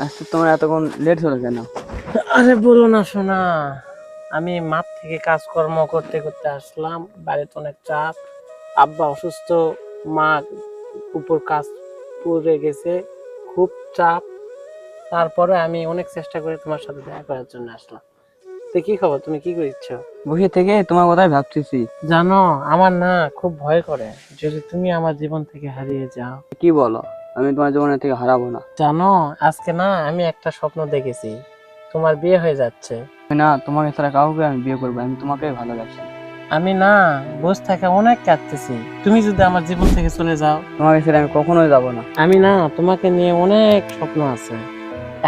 আচ্ছা, তোমার এতক্ষণ লেট হলো কেন? আরে বলো না শোনা, আমি মাঠ থেকে কাজকর্ম করতে করতে আসলাম, বাড়িতে অনেক চাপ, আব্বা অসুস্থ, মা উপর কাজ পড়ে গেছে, খুব চাপ। তারপরে আমি অনেক চেষ্টা করে তোমার সাথে দেখা করার জন্য আসলাম। তো কি খবর, তুমি কি করছো? বসে থেকে তোমার কথাই ভাবতেছি। জানো, আমার না খুব ভয় করে যদি তুমি আমার জীবন থেকে হারিয়ে যাও। কি বলো? আমি তোমার জীবনের থেকে হারাবো না। জানো, আজকে না আমি একটা স্বপ্ন দেখেছি, তোমার বিয়ে হয়ে যাচ্ছে। আমি না তোমাকে ছাড়া কাউকে আমি বিয়ে করবো, আমি তোমাকেই ভালোবাসি। আমি না বসে থেকে অনেক কাঁদতেছি, তুমি যদি আমার জীবন থেকে চলে যাও। তোমাকে ছেড়ে আমি কখনোই যাবো না। আমি না তোমাকে নিয়ে অনেক স্বপ্ন আছে,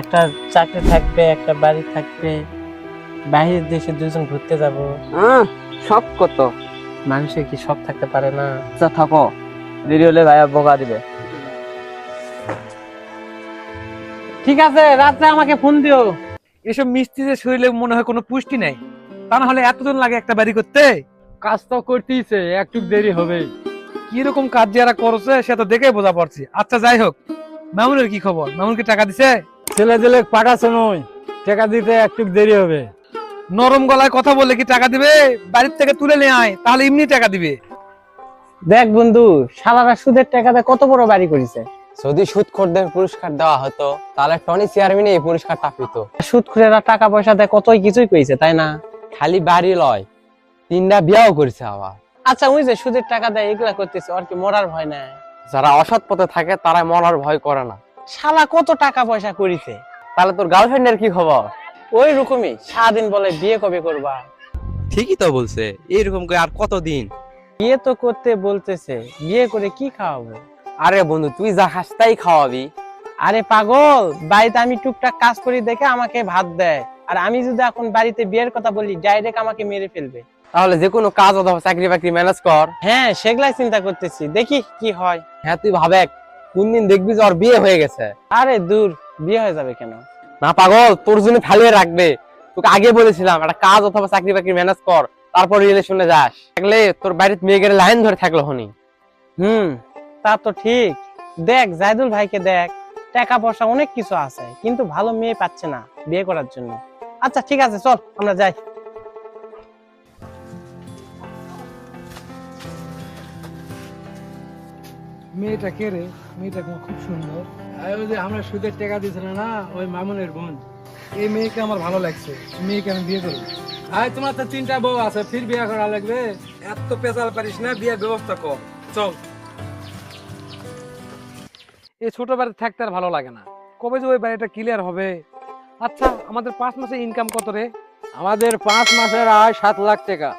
একটা চাকরি থাকবে, একটা বাড়ি থাকবে, বাইরের দেশে দুজন ঘুরতে যাব। সব কত মানুষের কি সব থাকতে পারে না? আচ্ছা থাকো, দেরি হলে ভাইয়া বকা দিবে। ঠিক আছে, রাত্রে আমাকে ফোন দিও। এসব মিস্ত্রিদের শরীরে মনে হয় কোনো পুষ্টি নেই, তা না হলে এতজন লাগে একটা বাড়ি করতে। কাজ তো করতেইছে, একটু দেরি হবে। কিরকম কাজ যারা করছে সে তো দেখে বোঝা পড়ছি। আচ্ছা যাই হোক, মামুনের কি খবর? মামুনকে টাকা দিছে? ছেলে দিলে পাঠাচ্ছে নয়, টাকা দিতে একটু দেরি হবে। নরম গলায় কথা বললে কি টাকা দিবে? বাড়ির থেকে তুলে নিয়ে আয়, তাহলে এমনি টাকা দিবে। দেখ বন্ধু, শালারা সুদের টাকাতে কত বড় বাড়ি করেছে। যদি সুদখোরদের পুরস্কার দেওয়া হতো তাহলে টনি চেয়ারম্যান এই পুরস্কারটা পেত। সুদখোরেরা টাকা পয়সা দেয় কতই কিছুই কইছে, তাই না? খালি বাড়ি লয়, 3টা বিয়াও করেছে আবার। আচ্ছা, ওই যে সুদের টাকা দেয় এগুলা করতেছে, আর কি মরার ভয় নাই? যারা অসৎ পথে থাকে তারা মরার ভয় করে না। শালা কত টাকা পয়সা করিছে। তাহলে তোর গার্লফ্রেন্ডের কি খবর? ওই রকমই, সারাদিন বলে বিয়ে কবে করবা। ঠিকই তো বলছে, এইরকম করে আর কতদিন? বিয়ে তো করতে বলতেছে, বিয়ে করে কি খাওয়াবো? আরে বন্ধু, তুই যা খাস তাই খাওয়াবি। আরে পাগল, বাড়িতে আমি টুকটাক কাজ করি দেখে আমাকে ভাত দেয়, আর আমি যদি এখন বাড়িতে বিয়ের কথা বলি ডাইরেক্ট আমাকে মেরে ফেলবে। তাহলে যে কোনো কাজ অথবা চাকরি বাকরি ম্যানেজ কর। হ্যাঁ, সেগুলাই চিন্তা করতেছি, দেখি কি হয়। হ্যাঁ, তুই ভাবে কোন দিন দেখবি যে ওর বিয়ে হয়ে গেছে। আরে দূর, বিয়ে হয়ে যাবে কেন? না পাগল, তোর জন্য ফালিয়ে রাখবে। তোকে আগে বলেছিলাম একটা কাজ অথবা চাকরি বাকরি ম্যানেজ কর, তারপর রিলেশনে যাস। থাকলে তোর বাড়িতে মেয়েদের লাইন ধরে থাকলো হনি। তা তো ঠিক। দেখ জাইদুল ভাইকে দেখ, টাকা পয়সা অনেক কিছু আছে, কিন্তু ভালো মেয়ে পাচ্ছে না বিয়ে করার জন্য। আচ্ছা ঠিক আছে, চল আমরা যাই। মেয়েটা কে রে? মেয়েটা খুব সুন্দর। আর ওই যে আমরা সুদের টাকা দিয়েছিল না, ওই মামুনের বোন। এই মেয়েকে আমার ভালো লাগছে, মেয়েকে আমি বিয়ে করবো। আর তোমার তো 3টা বউ আছে, ফির বিয়ে করা লাগবে। এত পেশাল পারিস না, বিয়ের ব্যবস্থা কর। চল, এই ছোট বাড়ি থাকতে আর ভালো লাগে না। কবে যে ওই বাড়িটা ক্লিয়ার হবে? আচ্ছা, আমাদের 5 মাসে ইনকাম কত রে? আমাদের 5 মাসের আয় 7 লাখ টাকা।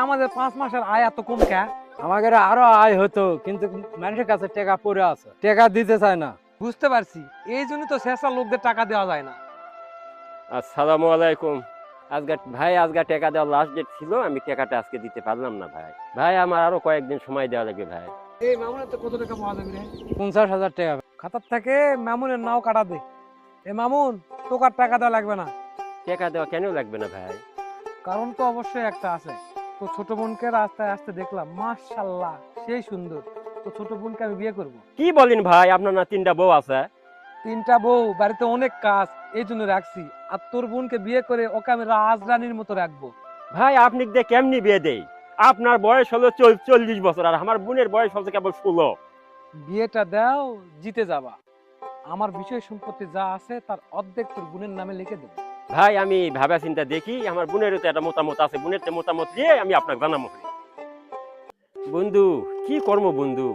আমাদের 5 মাসের আয় এত কম কে? আমাদের আরো আয় হতো, কিন্তু মানুষের কাছে টাকা পড়ে আছে, টাকা দিতে চায় না। বুঝতে পারছি, এই জন্য তো শেষা লোকদের টাকা দেওয়া যায় না। আসসালামু আলাইকুম। আজকে টাকা দেওয়ার লাস্ট ডেট ছিল, আমি টাকাটা আজকে দিতে পারলাম না ভাই আমার আরো কয়েকদিন সময় দেওয়া লাগবে ভাই। এই মামুনের তো কত টাকা পাওয়া যাবে রে? 50,000 টাকা। খাতার থেকে মামুনের নাও কাটা দে। মামুন, তোকে আর টাকা দেওয়া লাগবে না। টাকা দেওয়া কেন লাগবে না ভাই? কারণ তো অবশ্যই একটা আছে। তো ছোট বোনকে রাস্তায় আসতে দেখলাম, মাশাআল্লাহ সেই সুন্দর। তো ছোট বোনকে আমি বিয়ে করব। কি বলেন ভাই, আপনার না 3টা বউ আছে? 3টা বউ, বাড়িতে অনেক কাজ, এই জন্য রাখছি। আর তোর বোনকে বিয়ে করে ওকে আমি রাজরানীর মতো রাখবো। ভাই আপনি দিয়ে কেমনি বিয়ে দেই? আপনার বয়স হলো 40 বছর, আর আমার বোনের বয়স হচ্ছে কেবল 16। বিয়েটা দাও, জিতে যাবা। আমার বিষয় সম্পত্তি যা আছে তার অর্ধেক তোর বোনের নামে লিখে দেবো। ভাই আমি ভাবা চিন্তা দেখি, আমার বোনেরও তো একটা মতামত আছে, বোনের তো মতামত দিয়ে আমি আপনাকে জানাবো। বন্ধু কি কর্ম বন্ধু,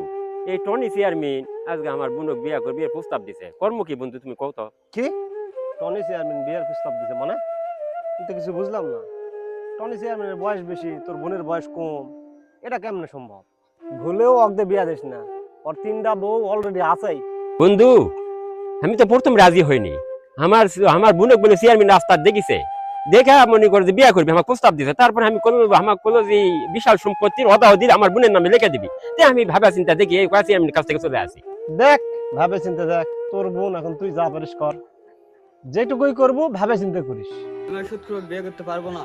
এই টনি চেয়ারম্যান আজকে আমার বোনক বিয়ে করে বিয়ের প্রস্তাব দিছে। কর্ম কি বন্ধু তুমি কও তো? কি টনি চেয়ারম্যান বিয়ের প্রস্তাব দিছে মানে? আমি তো কিছু বুঝলাম না। টনি চেয়ারম্যানের বয়স বেশি, তোর বোনের বয়স কম, এটা কেমনে সম্ভব? ভুলেও অর্ধে বিয়া দিস না, ওর 3টা বউ অলরেডি আছেই। বন্ধু আমি তো প্রথম রাজি হইনি। আমার বোনক বলে চেয়ারম্যান রাস্তা দেখিছে, দেখা মনে করে যে বিয়ে করবি, আমার প্রস্তাব দিছে। তারপর আমি আমার যে বিশাল সম্পত্তির অদাহদির আমার বোনের নামে লিখে দিবি। আমি ভাবা চিন্তা দেখি এই চেয়ারম্যানের কাছ থেকে চলে আসি। দেখ ভাবে চিন্তে দেখ, তোর বোন এখন তুই যা পারিস কর, যেটুকুই করবো ভাবে চিন্তে করিস। আমি সুদ করে বিয়ে করতে পারবো না।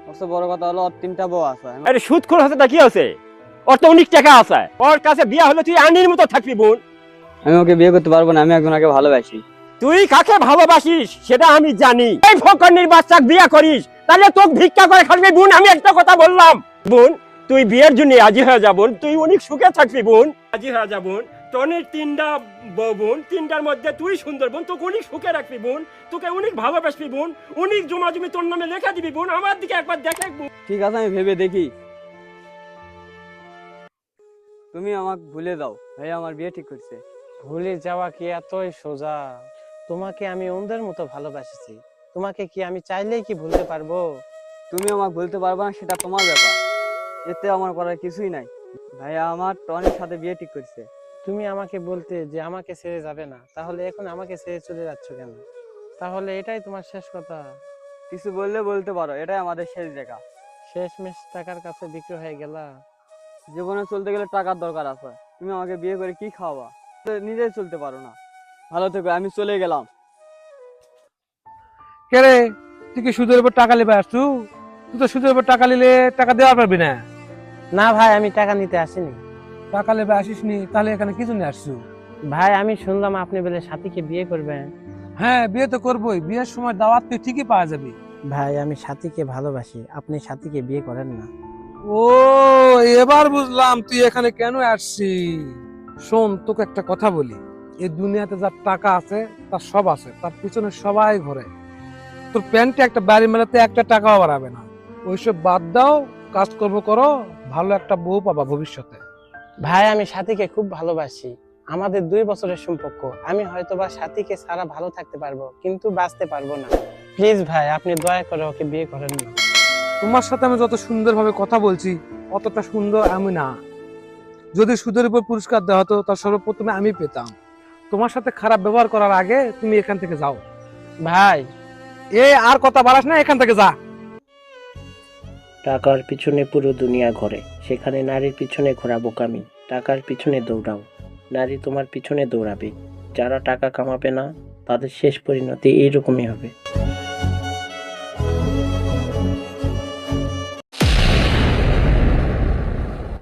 সবচেয়ে বড় কথা হলো ওর 3টা বউ আছে। আরে সুদখোর হচ্ছে তা কি আছে? ওর তো অনেক টাকা আছে, ওর কাছে বিয়ে হলে তুই আনির মতো থাকবি বোন। আমি ওকে বিয়ে করতে পারবো না, আমি একজনকে ভালোবাসি। তুই কাকে ভালোবাসিস সেটা আমি জানি। এই ফকরনির বাচ্চা বিয়ে করিস তাহলে তোকে ভিক্ষা করে খাবি বোন। আমি একটা কথা বললাম বোন, তুই বিয়ের জন্য রাজি হয়ে যা বোন, তুই অনেক সুখে থাকবি বোন, রাজি হয়ে যা বোন। টনির 3টা বোন, 3টার মধ্যে তুই সুন্দর বোন, তোকে অনেক সুখে রাখবি বোন, তোকে অনেক ভালোবাসবি বোন, অনেক জমা জমি তোর নামে লেখা দিবি বোন। আমার দিকে একবার দেখে বোন। ঠিক আছে, আমি ভেবে দেখি। তুমি আমাকে ভুলে দাও, ভাই আমার বিয়ে ঠিক করছে। ভুলে যাওয়া কি এতই সোজা? তোমাকে আমি অন্যদের মতো ভালোবাসিছি, তোমাকে কি আমি চাইলেই কি ভুলতে পারবো? তুমি আমাকে বলতে পারবে না, সেটা তোমার ব্যাপার, এতে আমার করার কিছুই নাই। ভাইয়া আমার টনির সাথে বিয়ে ঠিক করছে। তুমি আমাকে বলতে যে আমাকে ছেড়ে যাবে না, তাহলে এখন আমাকে ছেড়ে চলে যাচ্ছ কেন? তাহলে এটাই তোমার শেষ কথা? কিছু বললে বলতে পারো, এটাই আমাদের শেষ দেখা। শেষমেশ টাকার কাছে বিক্রি হয়ে গেলা। জীবনে চলতে গেলে টাকার দরকার আছে। তুমি আমাকে বিয়ে করে কি খাওয়াবা? তো নিজেই চলতে পারো না। ভালো থেকো, আমি চলে গেলাম। কে রে, তুই কি সুদের উপর টাকা নেবে আসছু? তুই তো সুদের উপর টাকা নিলে টাকা দেওয়া পারবি না। না ভাই, আমি টাকা নিতে আসিনি। টাকা নেবে আসিস নি, তাহলে এখানে কি জন্য আসছু? ভাই আমি শুনলাম আপনি বলে সাথীকে বিয়ে করবেন। হ্যাঁ, বিয়ে তো করবোই। বিয়ের সময় দাওয়াত তুই ঠিকই পাওয়া যাবে। ভাই আমি সাথীকে ভালোবাসি, আপনি সাথীকে বিয়ে করেন না। ও, এবার বুঝলাম তুই এখানে কেন আসছিস। শোন, তোকে একটা কথা বলি, এই দুনিয়াতে যার টাকা আছে তার সব আছে, তার পিছনে সবাই ঘোরে। তোর প্যান্টে একটা বাড়ি মেলাতে একটা টাকাও বাড়াবে না। ওইসব বাদ দাও, কাজকর্ম করো, ভালো একটা বউ পাবা ভবিষ্যতে। ভাই আমি সাথীকে খুব ভালোবাসি, আমাদের 2 বছরের সম্পর্ক। আমি হয়তোবা সাথীকে ছাড়া ভালো থাকতে পারবো, কিন্তু বাঁচতে পারবো না। প্লিজ ভাই, আপনি দয়া করে ওকে বিয়ে করেন না। তোমার সাথে আমি যত সুন্দরভাবে কথা বলছি, অতটা সুন্দর আমি না। যদি সুদের উপর পুরস্কার দেওয়া হতো, তার সর্বপ্রথমে আমি পেতাম। তোমার সাথে খারাপ ব্যবহার করার আগে তুমি এখান থেকে যাও। ভাই আর কথা বাড়াস না, এখান থেকে যা। টাকার পিছনে পুরো দুনিয়া ঘোরে, সেখানে নারীর পিছনে ঘোরা বোকামি। টাকার পিছনে দৌড়াও, নারী তোমার পিছনে দৌড়াবে। যারা টাকা কামাবে না, তাদের শেষ পরিণতি এইরকমই হবে।